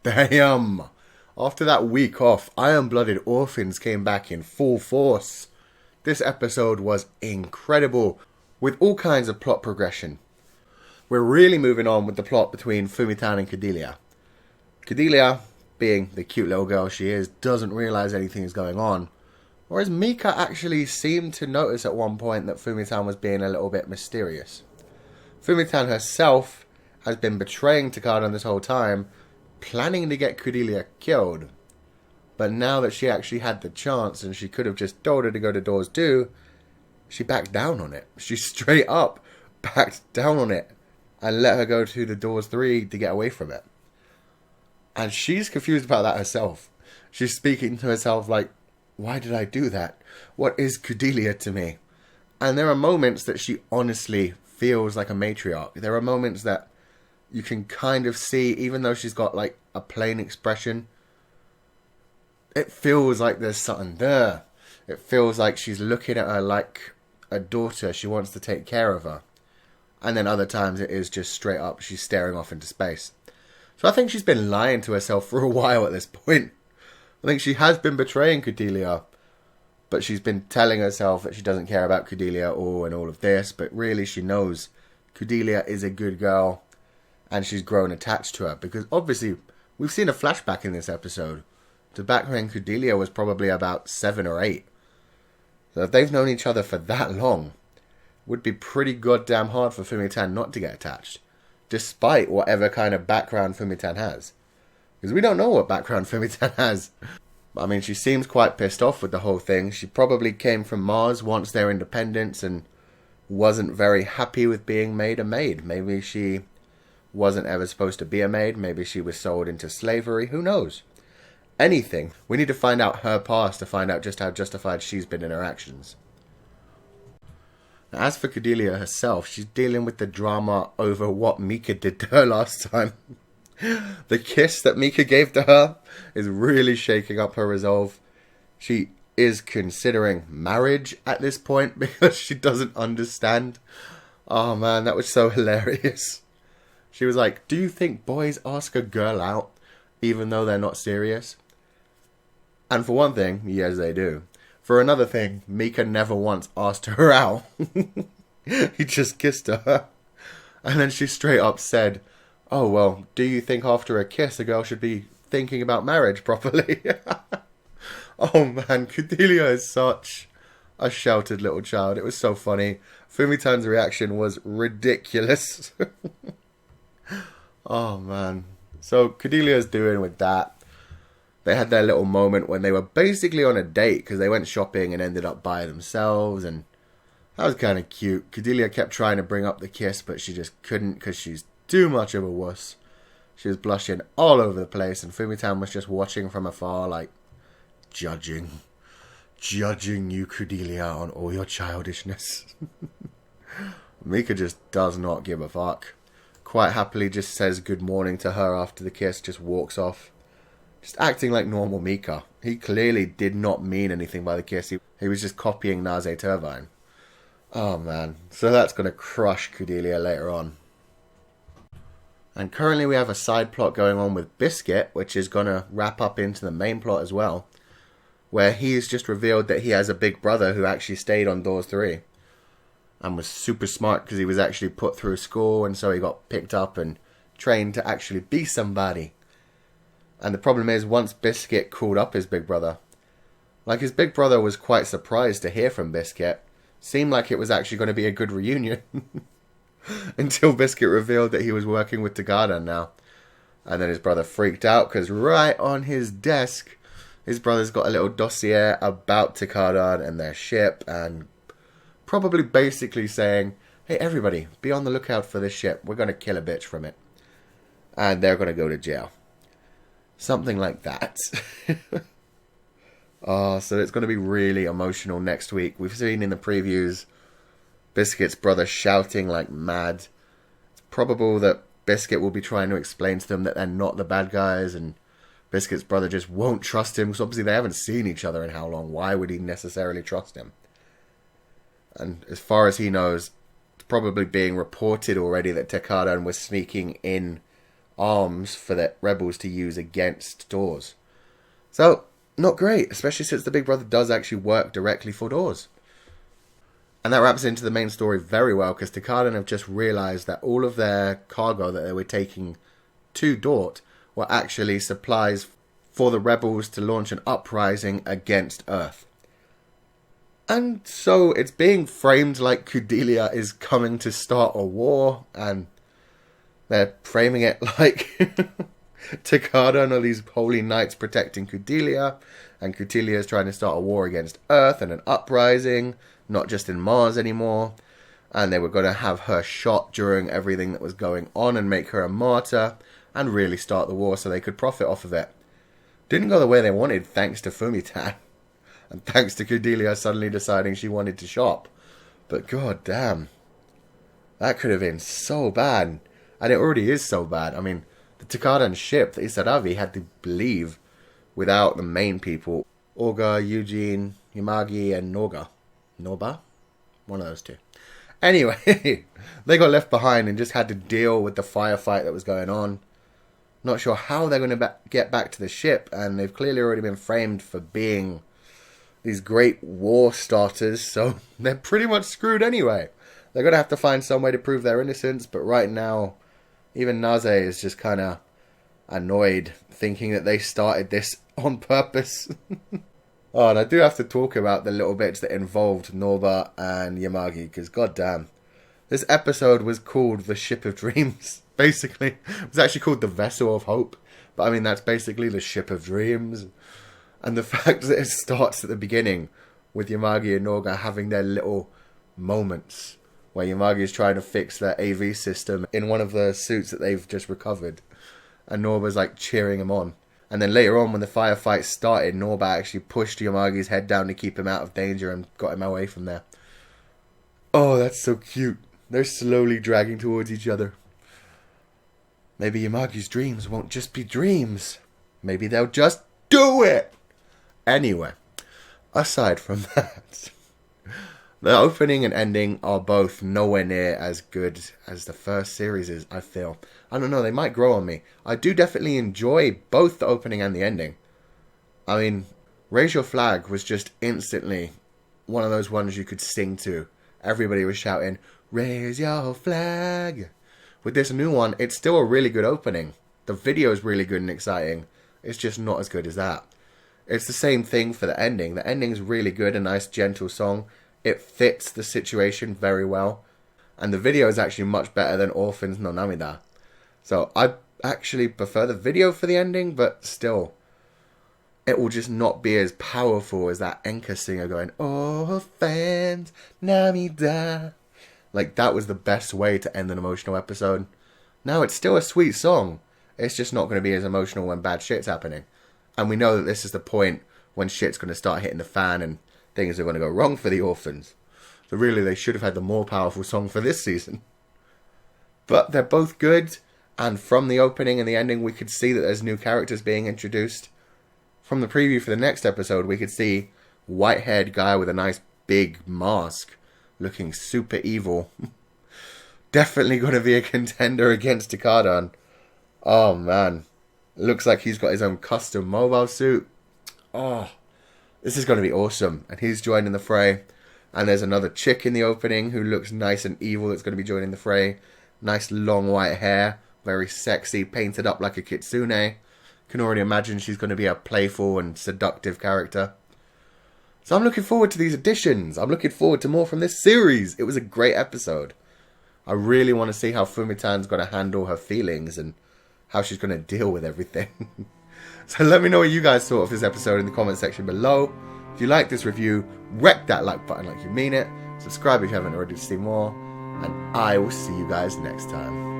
Damn! After that week off, Iron-Blooded Orphans came back in full force. This episode was incredible, with all kinds of plot progression. We're really moving on with the plot between Fumitan and Kudelia. Kudelia, being the cute little girl she is, doesn't realise anything is going on. Whereas Mika actually seemed to notice at one point that Fumitan was being a little bit mysterious. Fumitan herself has been betraying Tekkadan this whole time, planning to get Kudelia killed. But now that she actually had the chance and she could have just told her to go to doors 2, she backed down on it. She straight up backed down on it and let her go to the doors 3 to get away from it. And she's confused about that herself. She's speaking to herself like, why did I do that? What is Kudelia to me? And there are moments that she honestly feels like a matriarch. There are moments that you can kind of see, even though she's got like a plain expression, it feels like there's something there. It feels like she's looking at her like a daughter. She wants to take care of her. And then other times it is just straight up, she's staring off into space. So I think she's been lying to herself for a while at this point. I think she has been betraying Kudelia, but she's been telling herself that she doesn't care about Kudelia and all of this, but really she knows Kudelia is a good girl and she's grown attached to her, because obviously we've seen a flashback in this episode to back when Kudelia was probably about 7 or 8. So if they've known each other for that long, it would be pretty goddamn hard for Fumitan not to get attached, despite whatever kind of background Fumitan has. Because we don't know what background Fumitan has. I mean, she seems quite pissed off with the whole thing. She probably came from Mars, wants their independence, and wasn't very happy with being made a maid. Maybe she wasn't ever supposed to be a maid. Maybe she was sold into slavery. Who knows? Anything. We need to find out her past to find out just how justified she's been in her actions. Now, as for Kudelia herself, she's dealing with the drama over what Mika did to her last time. The kiss that Mika gave to her is really shaking up her resolve. She is considering marriage at this point because she doesn't understand. Oh man, that was so hilarious. She was like, do you think boys ask a girl out even though they're not serious? And for one thing, yes they do. For another thing, Mika never once asked her out. He just kissed her. And then she straight up said, oh, well, do you think after a kiss a girl should be thinking about marriage properly? Oh, man, Kudelia is such a sheltered little child. It was so funny. Fumitan's reaction was ridiculous. Oh, man. So, Kudelia's doing with that. They had their little moment when they were basically on a date because they went shopping and ended up by themselves, and that was kind of cute. Kudelia kept trying to bring up the kiss, but she just couldn't because she's too much of a wuss. She was blushing all over the place, and Fumitan was just watching from afar, like, judging you, Kudelia, on all your childishness. Mika just does not give a fuck. Quite happily just says good morning to her after the kiss, just walks off. Just acting like normal Mika. He clearly did not mean anything by the kiss. He was just copying Naze Turbine. Oh man. So that's going to crush Kudelia later on. And currently we have a side plot going on with Biscuit, which is going to wrap up into the main plot as well, where he's just revealed that he has a big brother who actually stayed on Doors 3 and was super smart because he was actually put through school, and so he got picked up and trained to actually be somebody. And the problem is, once Biscuit called up his big brother, like, his big brother was quite surprised to hear from Biscuit. Seemed like it was actually going to be a good reunion. Until Biscuit revealed that he was working with Tekkadan now. And then his brother freaked out because right on his desk, his brother's got a little dossier about Tekkadan and their ship, and probably basically saying, hey everybody, be on the lookout for this ship. We're going to kill a bitch from it. And they're going to go to jail. Something like that. Oh, so it's going to be really emotional next week. We've seen in the previews Biscuit's brother shouting like mad. It's probable that Biscuit will be trying to explain to them that they're not the bad guys, and Biscuit's brother just won't trust him because obviously they haven't seen each other in how long. Why would he necessarily trust him? And as far as he knows, it's probably being reported already that Tekkadan was sneaking in arms for the rebels to use against doors. So, not great, especially since the big brother does actually work directly for doors. And that wraps into the main story very well, because Tekkadan have just realised that all of their cargo that they were taking to Dort were actually supplies for the rebels to launch an uprising against Earth. And so it's being framed like Kudelia is coming to start a war, and they're framing it like Tekkadan are these holy knights protecting Kudelia, and Kudelia is trying to start a war against Earth and an uprising, not just in Mars anymore. And they were going to have her shot during everything that was going on and make her a martyr and really start the war so they could profit off of it. Didn't go the way they wanted, thanks to Fumitan. And thanks to Kudelia suddenly deciding she wanted to shop. But god damn, that could have been so bad. And it already is so bad. I mean, the Tekkadan ship, the Isaravi, had to leave without the main people. Orga, Eugene, Yamagi, and Norba? One of those two. Anyway, they got left behind and just had to deal with the firefight that was going on. Not sure how they're going to get back to the ship, and they've clearly already been framed for being these great war starters, so they're pretty much screwed anyway. They're going to have to find some way to prove their innocence, but right now, even Naze is just kind of annoyed, thinking that they started this on purpose. Oh, and I do have to talk about the little bits that involved Norba and Yamagi, because goddamn, this episode was called The Ship of Dreams, basically. It was actually called The Vessel of Hope, but I mean, that's basically the Ship of Dreams. And the fact that it starts at the beginning with Yamagi and Orga having their little moments where Yamagi is trying to fix their AV system in one of the suits that they've just recovered, and Norba's like cheering him on. And then later on, when the firefight started, Norba actually pushed Yamagi's head down to keep him out of danger and got him away from there. Oh, that's so cute. They're slowly dragging towards each other. Maybe Yamagi's dreams won't just be dreams. Maybe they'll just do it! Anyway, aside from that, the opening and ending are both nowhere near as good as the first series is, I feel. I don't know, they might grow on me. I do definitely enjoy both the opening and the ending. I mean, Raise Your Flag was just instantly one of those ones you could sing to. Everybody was shouting, Raise your flag. With this new one, it's still a really good opening. The video is really good and exciting. It's just not as good as that. It's the same thing for the ending. The ending's really good, a nice gentle song. It fits the situation very well. And the video is actually much better than Orphans no Namida. So I actually prefer the video for the ending, but still, it will just not be as powerful as that Enka singer going, Orphans Namida. Like, that was the best way to end an emotional episode. Now, it's still a sweet song. It's just not going to be as emotional when bad shit's happening. And we know that this is the point when shit's going to start hitting the fan and things are going to go wrong for the orphans. So really, they should have had the more powerful song for this season. But they're both good. And from the opening and the ending, we could see that there's new characters being introduced. From the preview for the next episode, we could see white-haired guy with a nice big mask, looking super evil. Definitely going to be a contender against Tekkadan. Oh man, looks like he's got his own custom mobile suit. Oh, this is going to be awesome. And he's joining the fray. And there's another chick in the opening who looks nice and evil that's going to be joining the fray. Nice long white hair. Very sexy, painted up like a kitsune. Can already imagine she's going to be a playful and seductive character. So I'm looking forward to these additions. I'm looking forward to more from this series. It was a great episode. I really want to see how Fumitan's going to handle her feelings and how she's going to deal with everything. So let me know what you guys thought of this episode in the comment section below. If you like this review, wreck that like button like you mean it. Subscribe if you haven't already to see more. And I will see you guys next time.